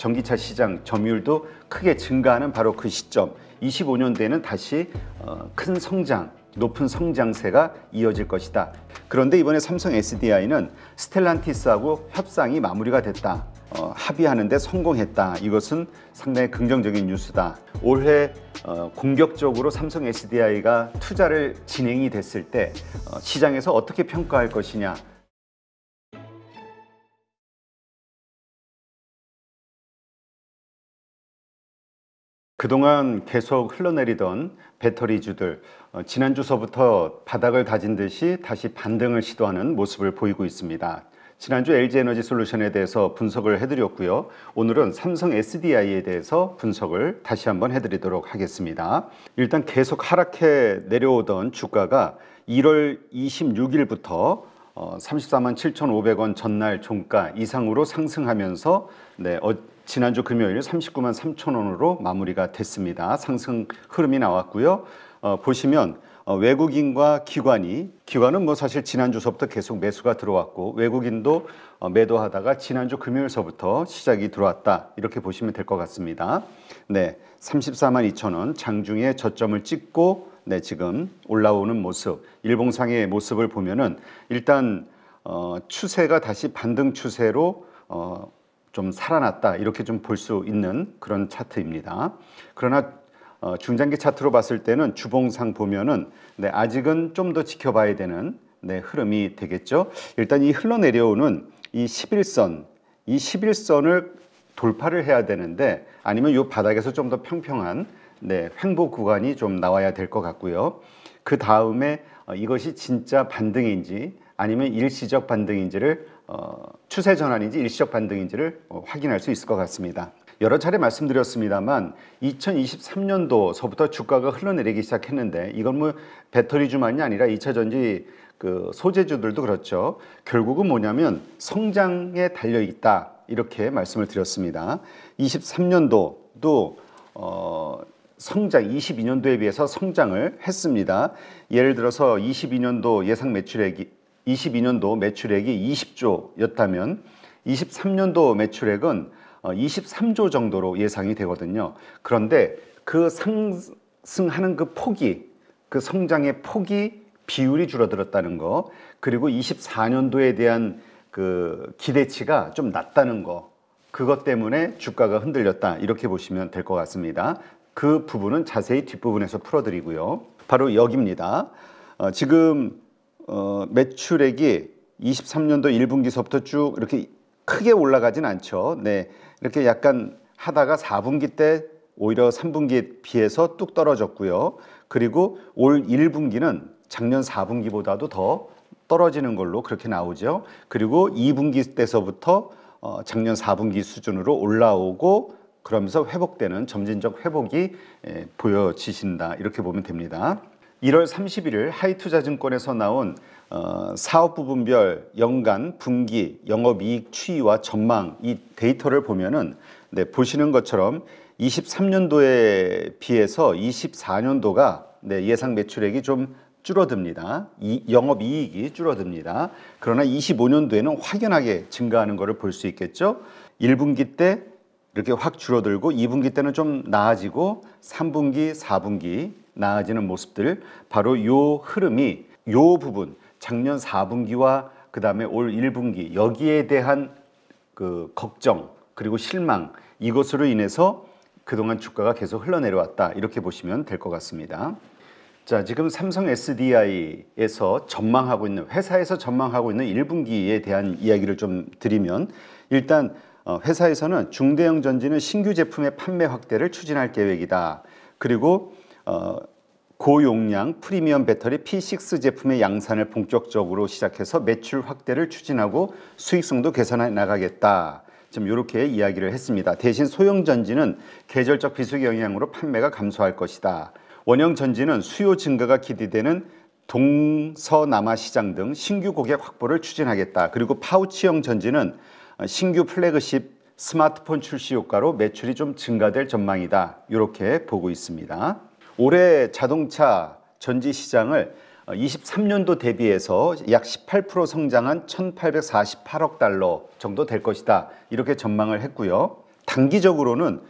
전기차 시장 점유율도 크게 증가하는 바로 그 시점, 25년대에는 다시 큰 성장, 높은 성장세가 이어질 것이다. 그런데 이번에 삼성 SDI는 스텔란티스하고 협상이 마무리가 됐다. 합의하는 데 성공했다. 이것은 상당히 긍정적인 뉴스다. 올해 공격적으로 삼성 SDI가 투자를 진행이 됐을 때 시장에서 어떻게 평가할 것이냐. 그동안 계속 흘러내리던 배터리주들, 지난주서부터 바닥을 다진 듯이 다시 반등을 시도하는 모습을 보이고 있습니다. 지난주 LG에너지솔루션에 대해서 분석을 해드렸고요. 오늘은 삼성 SDI에 대해서 분석을 다시 한번 해드리도록 하겠습니다. 일단 계속 하락해 내려오던 주가가 1월 26일부터 34만 7,500원 전날 종가 이상으로 상승하면서 지난주 금요일 39만 3천원으로 마무리가 됐습니다. 상승 흐름이 나왔고요. 보시면 외국인과 기관은 뭐 사실 지난주서부터 계속 매수가 들어왔고 외국인도 매도하다가 지난주 금요일서부터 시작이 들어왔다. 이렇게 보시면 될 것 같습니다. 34만 2천원 장중에 저점을 찍고 지금 올라오는 모습, 일봉상의 모습을 보면은 일단 추세가 다시 반등 추세로 좀 살아났다 이렇게 좀 볼 수 있는 그런 차트입니다. 그러나 중장기 차트로 봤을 때는 주봉상 보면은 아직은 좀 더 지켜봐야 되는 흐름이 되겠죠. 일단 이 흘러내려오는 이 11선을 돌파를 해야 되는데 아니면 이 바닥에서 좀 더 평평한 횡보 구간이 좀 나와야 될 것 같고요. 그 다음에 이것이 진짜 반등인지 아니면 일시적 반등인지를 추세 전환인지 일시적 반등인지를 확인할 수 있을 것 같습니다. 여러 차례 말씀드렸습니다만 2023년도서부터 주가가 흘러내리기 시작했는데 이건 뭐 배터리주만이 아니라 2차 전지 그 소재주들도 그렇죠. 결국은 뭐냐면 성장에 달려 있다 이렇게 말씀을 드렸습니다. 23년도도 성장 22년도에 비해서 성장을 했습니다. 예를 들어서 22년도 매출액이 20조였다면 23년도 매출액은 23조 정도로 예상이 되거든요. 그런데 그 상승하는 그 폭이, 그 성장의 폭이 비율이 줄어들었다는 거, 그리고 24년도에 대한 그 기대치가 좀 낮다는 거, 그것 때문에 주가가 흔들렸다 이렇게 보시면 될 것 같습니다. 그 부분은 자세히 뒷부분에서 풀어드리고요. 바로 여기입니다. 지금 매출액이 23년도 1분기서부터 쭉 이렇게 크게 올라가진 않죠. 이렇게 약간 하다가 4분기 때 오히려 3분기에 비해서 뚝 떨어졌고요. 그리고 올 1분기는 작년 4분기보다도 더 떨어지는 걸로 그렇게 나오죠. 그리고 2분기 때서부터 작년 4분기 수준으로 올라오고 그러면서 회복되는 점진적 회복이 보여지신다 이렇게 보면 됩니다. 1월 31일 하이투자증권에서 나온 사업 부분별 연간 분기 영업이익 추이와 전망 이 데이터를 보면은 보시는 것처럼 23년도에 비해서 24년도가 예상 매출액이 좀 줄어듭니다. 영업이익이 줄어듭니다. 그러나 25년도에는 확연하게 증가하는 것을 볼 수 있겠죠. 1분기 때 이렇게 확 줄어들고 2분기 때는 좀 나아지고 3분기, 4분기 나아지는 모습들, 바로 요 흐름이 요 부분 작년 4분기와 그 다음에 올 1분기 여기에 대한 그 걱정 그리고 실망 이것으로 인해서 그동안 주가가 계속 흘러내려왔다 이렇게 보시면 될 것 같습니다. 자, 지금 삼성 SDI에서 전망하고 있는 회사에서 전망하고 있는 1분기에 대한 이야기를 좀 드리면 일단 회사에서는 중대형 전지는 신규 제품의 판매 확대를 추진할 계획이다. 그리고 고용량 프리미엄 배터리 P6 제품의 양산을 본격적으로 시작해서 매출 확대를 추진하고 수익성도 개선해 나가겠다. 좀 이렇게 이야기를 했습니다. 대신 소형 전지는 계절적 비수기 영향으로 판매가 감소할 것이다. 원형 전지는 수요 증가가 기대되는 동서남아 시장 등 신규 고객 확보를 추진하겠다. 그리고 파우치형 전지는 신규 플래그십 스마트폰 출시 효과로 매출이 좀 증가될 전망이다. 이렇게 보고 있습니다. 올해 자동차 전지 시장을 23년도 대비해서 약 18% 성장한 1,848억 달러 정도 될 것이다. 이렇게 전망을 했고요. 단기적으로는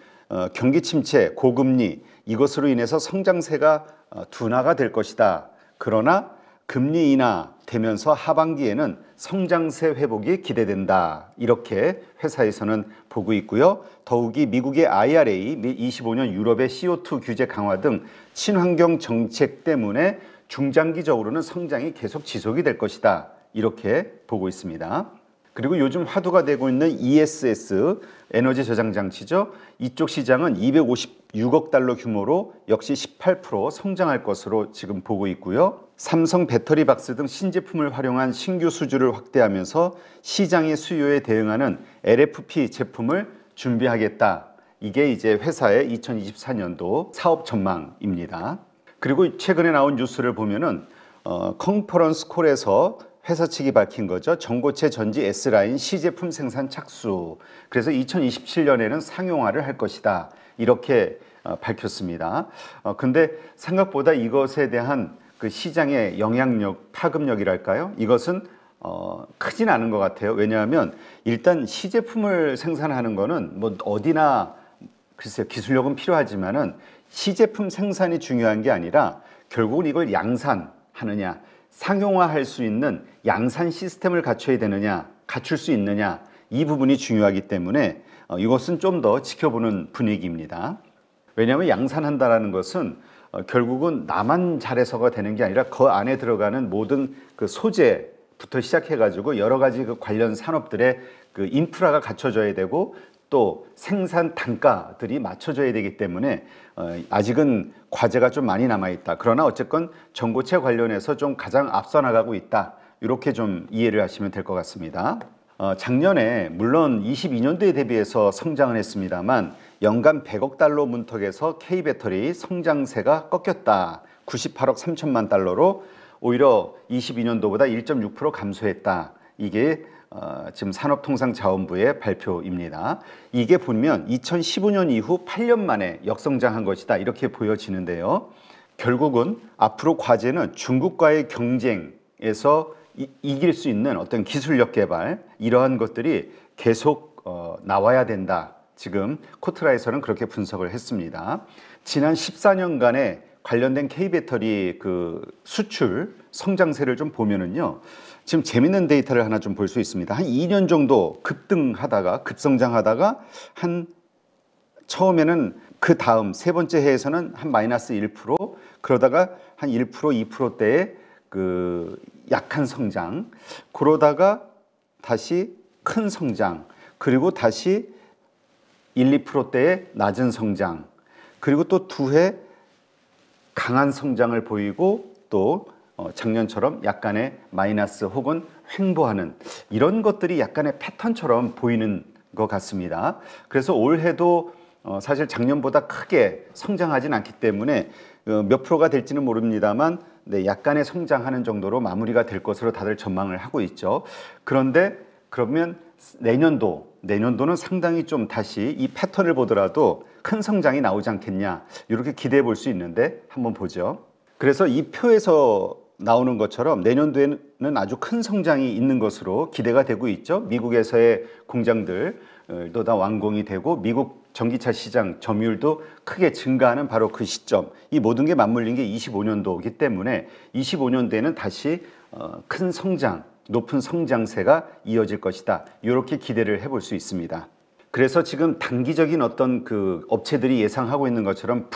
경기 침체, 고금리 이것으로 인해서 성장세가 둔화가 될 것이다. 그러나 금리 인하되면서 하반기에는 성장세 회복이 기대된다. 이렇게 회사에서는 보고 있고요. 더욱이 미국의 IRA, 및 25년 유럽의 CO2 규제 강화 등 친환경 정책 때문에 중장기적으로는 성장이 계속 지속이 될 것이다. 이렇게 보고 있습니다. 그리고 요즘 화두가 되고 있는 ESS, 에너지 저장 장치죠. 이쪽 시장은 256억 달러 규모로 역시 18% 성장할 것으로 지금 보고 있고요. 삼성 배터리박스 등 신제품을 활용한 신규 수주를 확대하면서 시장의 수요에 대응하는 LFP 제품을 준비하겠다. 이게 이제 회사의 2024년도 사업 전망입니다. 그리고 최근에 나온 뉴스를 보면은 컨퍼런스 콜에서 회사 측이 밝힌 거죠. 전고체 전지 S라인 C제품 생산 착수. 그래서 2027년에는 상용화를 할 것이다. 이렇게 밝혔습니다. 근데 생각보다 이것에 대한 그 시장의 영향력, 파급력이랄까요? 이것은 크진 않은 것 같아요. 왜냐하면 일단 C제품을 생산하는 거는 뭐 어디나 글쎄요, 기술력은 필요하지만은 C제품 생산이 중요한 게 아니라 결국은 이걸 양산하느냐, 상용화할 수 있는 양산 시스템을 갖춰야 되느냐, 갖출 수 있느냐, 이 부분이 중요하기 때문에 이것은 좀 더 지켜보는 분위기입니다. 왜냐하면 양산한다라는 것은 결국은 나만 잘해서가 되는 게 아니라 그 안에 들어가는 모든 그 소재부터 시작해가지고 여러 가지 그 관련 산업들의 그 인프라가 갖춰져야 되고 또 생산 단가들이 맞춰져야 되기 때문에 아직은 과제가 좀 많이 남아있다. 그러나 어쨌건 전고체 관련해서 좀 가장 앞서 나가고 있다. 이렇게 좀 이해를 하시면 될 것 같습니다. 작년에 물론 22년도에 대비해서 성장을 했습니다만 연간 100억 달러 문턱에서 K배터리 성장세가 꺾였다. 98억 3천만 달러로 오히려 22년도보다 1.6% 감소했다. 이게 지금 산업통상자원부의 발표입니다. 이게 보면 2015년 이후 8년 만에 역성장한 것이다. 이렇게 보여지는데요. 결국은 앞으로 과제는 중국과의 경쟁에서 이길 수 있는 어떤 기술력 개발 이러한 것들이 계속 나와야 된다. 지금 코트라에서는 그렇게 분석을 했습니다. 지난 14년간의 관련된 K배터리 그 수출 성장세를 좀 보면은요. 지금 재밌는 데이터를 하나 좀 볼 수 있습니다. 한 2년 정도 급등하다가 급성장하다가 한 처음에는 그 다음 세 번째 해에서는 한 마이너스 1% 그러다가 한 1% 2%대의 그 약한 성장 그러다가 다시 큰 성장 그리고 다시 1, 2%대의 낮은 성장 그리고 또 두 해 강한 성장을 보이고 또 작년처럼 약간의 마이너스 혹은 횡보하는 이런 것들이 약간의 패턴처럼 보이는 것 같습니다. 그래서 올해도 사실 작년보다 크게 성장하진 않기 때문에 몇 프로가 될지는 모릅니다만 네, 약간의 성장하는 정도로 마무리가 될 것으로 다들 전망을 하고 있죠. 그런데 그러면 내년도는 상당히 좀 다시 이 패턴을 보더라도 큰 성장이 나오지 않겠냐 이렇게 기대해 볼 수 있는데 한번 보죠. 그래서 이 표에서 나오는 것처럼 내년도에는 아주 큰 성장이 있는 것으로 기대가 되고 있죠. 미국에서의 공장들도 다 완공이 되고 미국 전기차 시장 점유율도 크게 증가하는 바로 그 시점. 이 모든 게 맞물린 게 25년도이기 때문에 25년도에는 다시 큰 성장, 높은 성장세가 이어질 것이다. 이렇게 기대를 해볼 수 있습니다. 그래서 지금 단기적인 어떤 그 업체들이 예상하고 있는 것처럼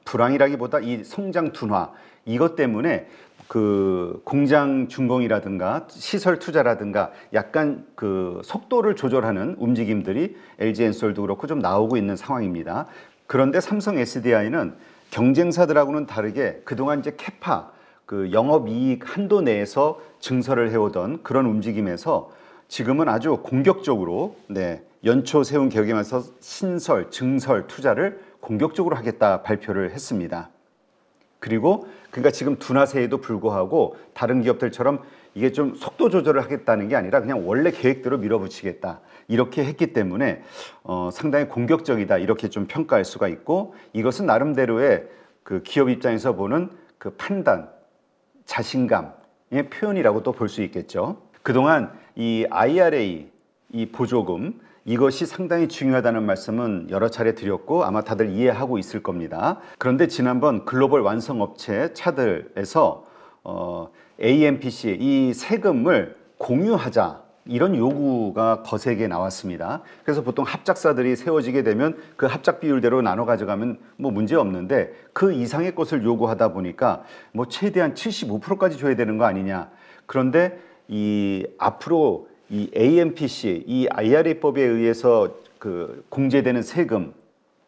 불황이라기보다 이 성장 둔화 이것 때문에 그 공장 준공이라든가 시설 투자라든가 약간 그 속도를 조절하는 움직임들이 LG엔솔도 그렇고 좀 나오고 있는 상황입니다. 그런데 삼성 SDI는 경쟁사들하고는 다르게 그동안 이제 캐파 그 영업이익 한도 내에서 증설을 해오던 그런 움직임에서 지금은 아주 공격적으로 연초 세운 계획에 맞서 신설, 증설 투자를 공격적으로 하겠다 발표를 했습니다. 그리고 그러니까 지금 둔화세에도 불구하고 다른 기업들처럼 이게 좀 속도 조절을 하겠다는 게 아니라 그냥 원래 계획대로 밀어붙이겠다 이렇게 했기 때문에 상당히 공격적이다 이렇게 좀 평가할 수가 있고 이것은 나름대로의 그 기업 입장에서 보는 그 판단, 자신감의 표현이라고 또 볼 수 있겠죠. 그동안 이 IRA, 이 보조금 이것이 상당히 중요하다는 말씀은 여러 차례 드렸고 아마 다들 이해하고 있을 겁니다. 그런데 지난번 글로벌 완성업체 차들에서 AMPC 이 세금을 공유하자 이런 요구가 거세게 나왔습니다. 그래서 보통 합작사들이 세워지게 되면 그 합작 비율대로 나눠 가져가면 뭐 문제 없는데 그 이상의 것을 요구하다 보니까 뭐 최대한 75%까지 줘야 되는 거 아니냐. 그런데 이 앞으로 이 AMPC 이 IRA법에 의해서 그 공제되는 세금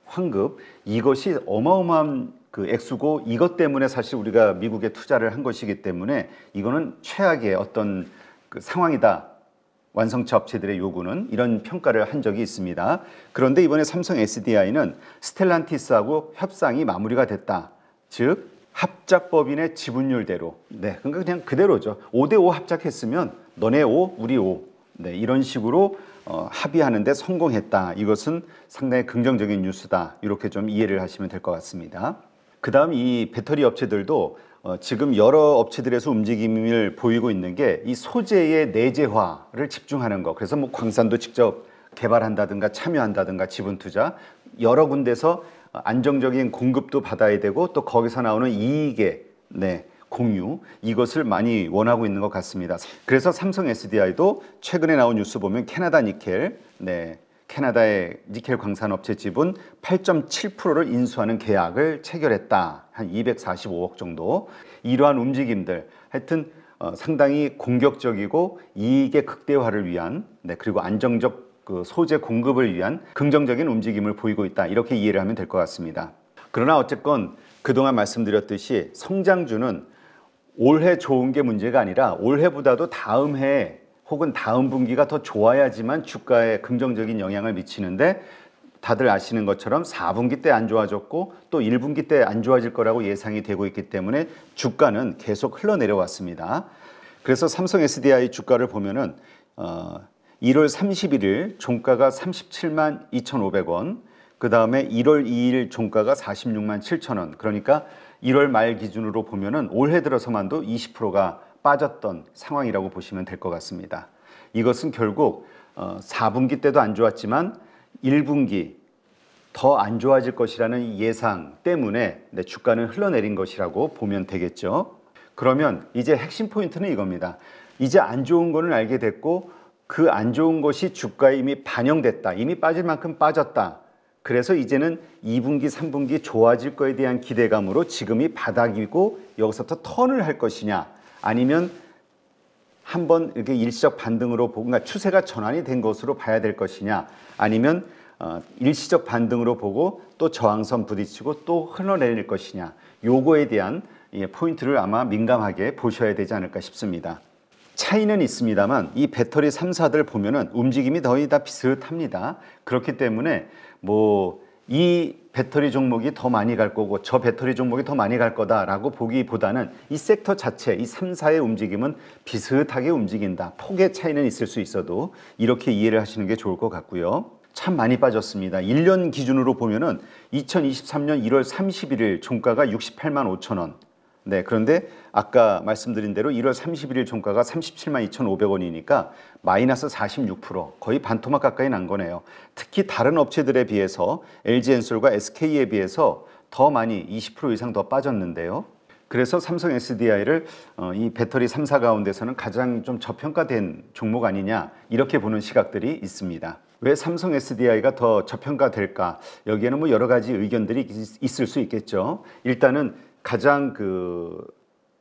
환급 이것이 어마어마한 그 액수고 이것 때문에 사실 우리가 미국에 투자를 한 것이기 때문에 이거는 최악의 어떤 그 상황이다. 완성차 업체들의 요구는 이런 평가를 한 적이 있습니다. 그런데 이번에 삼성 SDI는 스텔란티스하고 협상이 마무리가 됐다. 즉 합작법인의 지분율대로 그러니까 그냥 그대로죠. 5대5 합작했으면 너네 5, 우리 5 이런 식으로 합의하는 데 성공했다. 이것은 상당히 긍정적인 뉴스다. 이렇게 좀 이해를 하시면 될 것 같습니다. 그 다음 이 배터리 업체들도 지금 여러 업체들에서 움직임을 보이고 있는 게 이 소재의 내재화를 집중하는 거. 그래서 뭐 광산도 직접 개발한다든가 참여한다든가 지분 투자 여러 군데서 안정적인 공급도 받아야 되고 또 거기서 나오는 이익의 공유 이것을 많이 원하고 있는 것 같습니다. 그래서 삼성 SDI도 최근에 나온 뉴스 보면 캐나다 니켈 캐나다의 니켈 광산업체 지분 8.7%를 인수하는 계약을 체결했다. 한 245억 정도. 이러한 움직임들 하여튼 상당히 공격적이고 이익의 극대화를 위한 그리고 안정적 그 소재 공급을 위한 긍정적인 움직임을 보이고 있다. 이렇게 이해를 하면 될 것 같습니다. 그러나 어쨌건 그동안 말씀드렸듯이 성장주는 올해 좋은 게 문제가 아니라 올해보다도 다음 해 혹은 다음 분기가 더 좋아야지만 주가에 긍정적인 영향을 미치는데 다들 아시는 것처럼 4분기 때 안 좋아졌고 또 1분기 때 안 좋아질 거라고 예상이 되고 있기 때문에 주가는 계속 흘러내려왔습니다. 그래서 삼성 SDI 주가를 보면은 1월 31일 종가가 37만 2,500원, 그 다음에 1월 2일 종가가 46만 7,000원. 그러니까 1월 말 기준으로 보면은 올해 들어서만도 20%가 빠졌던 상황이라고 보시면 될 것 같습니다. 이것은 결국 4분기 때도 안 좋았지만 1분기 더 안 좋아질 것이라는 예상 때문에 주가는 흘러내린 것이라고 보면 되겠죠. 그러면 이제 핵심 포인트는 이겁니다. 이제 안 좋은 거는 알게 됐고 그 안 좋은 것이 주가에 이미 반영됐다. 이미 빠질 만큼 빠졌다. 그래서 이제는 2분기, 3분기 좋아질 거에 대한 기대감으로 지금이 바닥이고 여기서부터 턴을 할 것이냐 아니면 한번 이렇게 일시적 반등으로 보고 그러니까 추세가 전환이 된 것으로 봐야 될 것이냐 아니면 일시적 반등으로 보고 또 저항선 부딪히고 또 흘러내릴 것이냐 요거에 대한 포인트를 아마 민감하게 보셔야 되지 않을까 싶습니다. 차이는 있습니다만 이 배터리 3사들 보면은 움직임이 거의 다 비슷합니다. 그렇기 때문에 뭐 이 배터리 종목이 더 많이 갈 거고 저 배터리 종목이 더 많이 갈 거다라고 보기보다는 이 섹터 자체, 이 3사의 움직임은 비슷하게 움직인다. 폭의 차이는 있을 수 있어도 이렇게 이해를 하시는 게 좋을 것 같고요. 참 많이 빠졌습니다. 1년 기준으로 보면은 2023년 1월 31일 종가가 68만 5천 원. 그런데 아까 말씀드린 대로 1월 31일 종가가 37만 2,500원이니까 마이너스 46%, 거의 반토막 가까이 난 거네요. 특히 다른 업체들에 비해서 LG엔솔과 SK에 비해서 더 많이 20% 이상 더 빠졌는데요. 그래서 삼성 SDI를 이 배터리 3사 가운데서는 가장 좀 저평가된 종목 아니냐 이렇게 보는 시각들이 있습니다. 왜 삼성 SDI가 더 저평가될까? 여기에는 뭐 여러 가지 의견들이 있을 수 있겠죠. 일단은 가장 그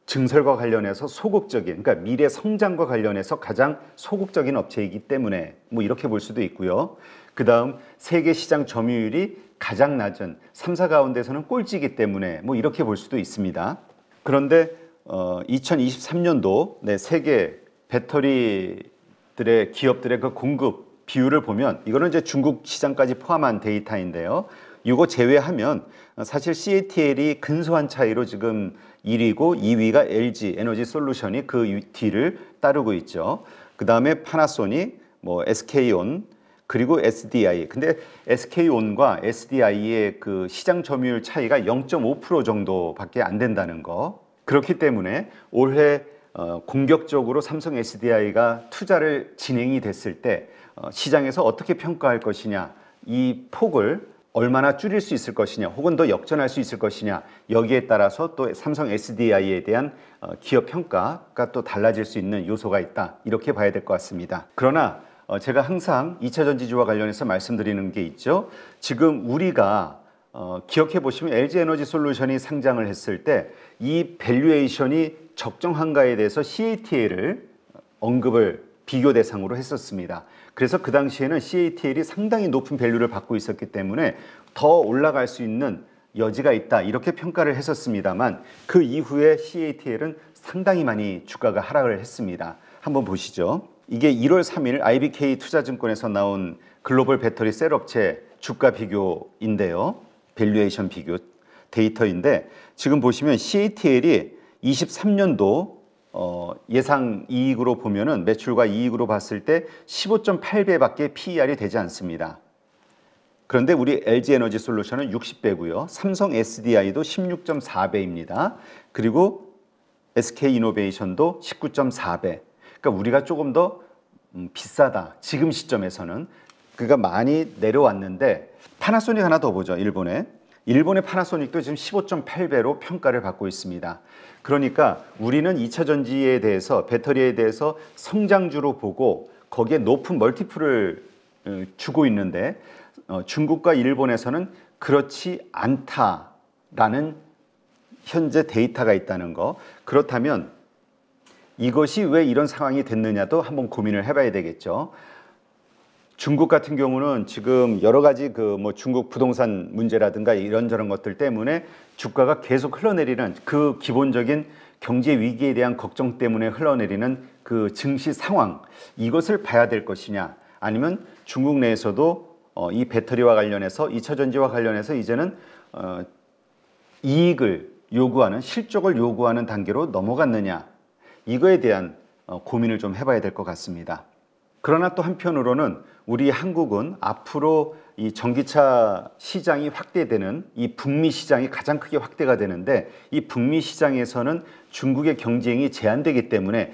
증설과 관련해서 소극적인, 그러니까 미래 성장과 관련해서 가장 소극적인 업체이기 때문에 뭐 이렇게 볼 수도 있고요. 그 다음 세계 시장 점유율이 가장 낮은 3사 가운데서는 꼴찌이기 때문에 뭐 이렇게 볼 수도 있습니다. 그런데 2023년도 세계 배터리들의 기업들의 그 공급 비율을 보면 이거는 이제 중국 시장까지 포함한 데이터인데요. 이거 제외하면 사실 CATL이 근소한 차이로 지금 1위고 2위가 LG 에너지 솔루션이 그 뒤를 따르고 있죠. 그 다음에 파나소닉, 뭐 SK온 그리고 SDI. 근데 SK온과 SDI의 그 시장 점유율 차이가 0.5% 정도밖에 안 된다는 거. 그렇기 때문에 올해 공격적으로 삼성 SDI가 투자를 진행이 됐을 때 시장에서 어떻게 평가할 것이냐, 이 폭을 얼마나 줄일 수 있을 것이냐 혹은 더 역전할 수 있을 것이냐, 여기에 따라서 또 삼성 SDI에 대한 기업 평가가 또 달라질 수 있는 요소가 있다, 이렇게 봐야 될 것 같습니다. 그러나 제가 항상 2차 전지주와 관련해서 말씀드리는 게 있죠. 지금 우리가 기억해 보시면 LG에너지솔루션이 상장을 했을 때 이 밸류에이션이 적정한가에 대해서 CATL을 언급을 비교 대상으로 했었습니다. 그래서 그 당시에는 CATL이 상당히 높은 밸류를 받고 있었기 때문에 더 올라갈 수 있는 여지가 있다, 이렇게 평가를 했었습니다만 그 이후에 CATL은 상당히 많이 주가가 하락을 했습니다. 한번 보시죠. 이게 1월 3일 IBK 투자증권에서 나온 글로벌 배터리 셀 업체 주가 비교인데요. 밸류에이션 비교 데이터인데, 지금 보시면 CATL이 23년도 예상 이익으로 보면은 매출과 이익으로 봤을 때 15.8배밖에 PER이 되지 않습니다. 그런데 우리 LG에너지솔루션은 60배고요. 삼성 SDI도 16.4배입니다. 그리고 SK이노베이션도 19.4배. 그러니까 우리가 조금 더 비싸다, 지금 시점에서는. 그가 많이 내려왔는데, 파나소닉 하나 더 보죠. 일본의 파나소닉도 지금 15.8배로 평가를 받고 있습니다. 그러니까 우리는 2차 전지에 대해서, 배터리에 대해서 성장주로 보고 거기에 높은 멀티플을 주고 있는데 중국과 일본에서는 그렇지 않다라는 현재 데이터가 있다는 거. 그렇다면 이것이 왜 이런 상황이 됐느냐도 한번 고민을 해봐야 되겠죠. 중국 같은 경우는 지금 여러 가지 중국 부동산 문제라든가 이런저런 것들 때문에 주가가 계속 흘러내리는, 그 기본적인 경제 위기에 대한 걱정 때문에 흘러내리는 그 증시 상황, 이것을 봐야 될 것이냐, 아니면 중국 내에서도 이 배터리와 관련해서, 2차 전지와 관련해서 이제는 이익을 요구하는, 실적을 요구하는 단계로 넘어갔느냐, 이거에 대한 고민을 좀 해봐야 될 것 같습니다. 그러나 또 한편으로는 우리 한국은 앞으로 이 전기차 시장이 확대되는, 이 북미 시장이 가장 크게 확대가 되는데, 이 북미 시장에서는 중국의 경쟁이 제한되기 때문에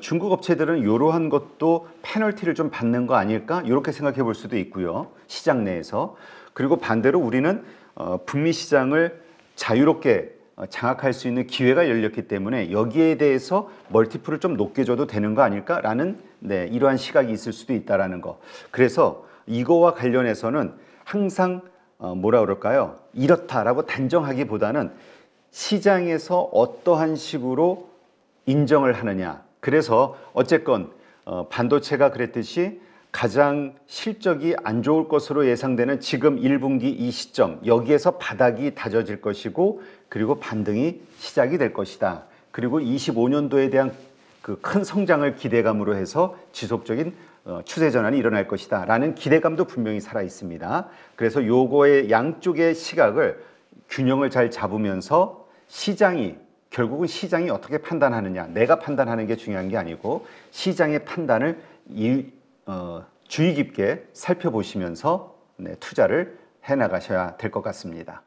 중국 업체들은 이러한 것도 페널티를 좀 받는 거 아닐까, 이렇게 생각해 볼 수도 있고요, 시장 내에서. 그리고 반대로 우리는 북미 시장을 자유롭게 장악할 수 있는 기회가 열렸기 때문에 여기에 대해서 멀티플을 좀 높게 줘도 되는 거 아닐까라는 이러한 시각이 있을 수도 있다라는 거. 그래서 이거와 관련해서는 항상 뭐라 그럴까요? 이렇다라고 단정하기보다는 시장에서 어떠한 식으로 인정을 하느냐. 그래서 어쨌건 반도체가 그랬듯이 가장 실적이 안 좋을 것으로 예상되는 지금 1분기 이 시점, 여기에서 바닥이 다져질 것이고, 그리고 반등이 시작이 될 것이다. 그리고 25년도에 대한 그 큰 성장을 기대감으로 해서 지속적인 추세 전환이 일어날 것이다 라는 기대감도 분명히 살아 있습니다. 그래서 요거의 양쪽의 시각을, 균형을 잘 잡으면서 결국은 시장이 어떻게 판단하느냐, 내가 판단하는 게 중요한 게 아니고 시장의 판단을 주의 깊게 살펴보시면서 투자를 해나가셔야 될 것 같습니다.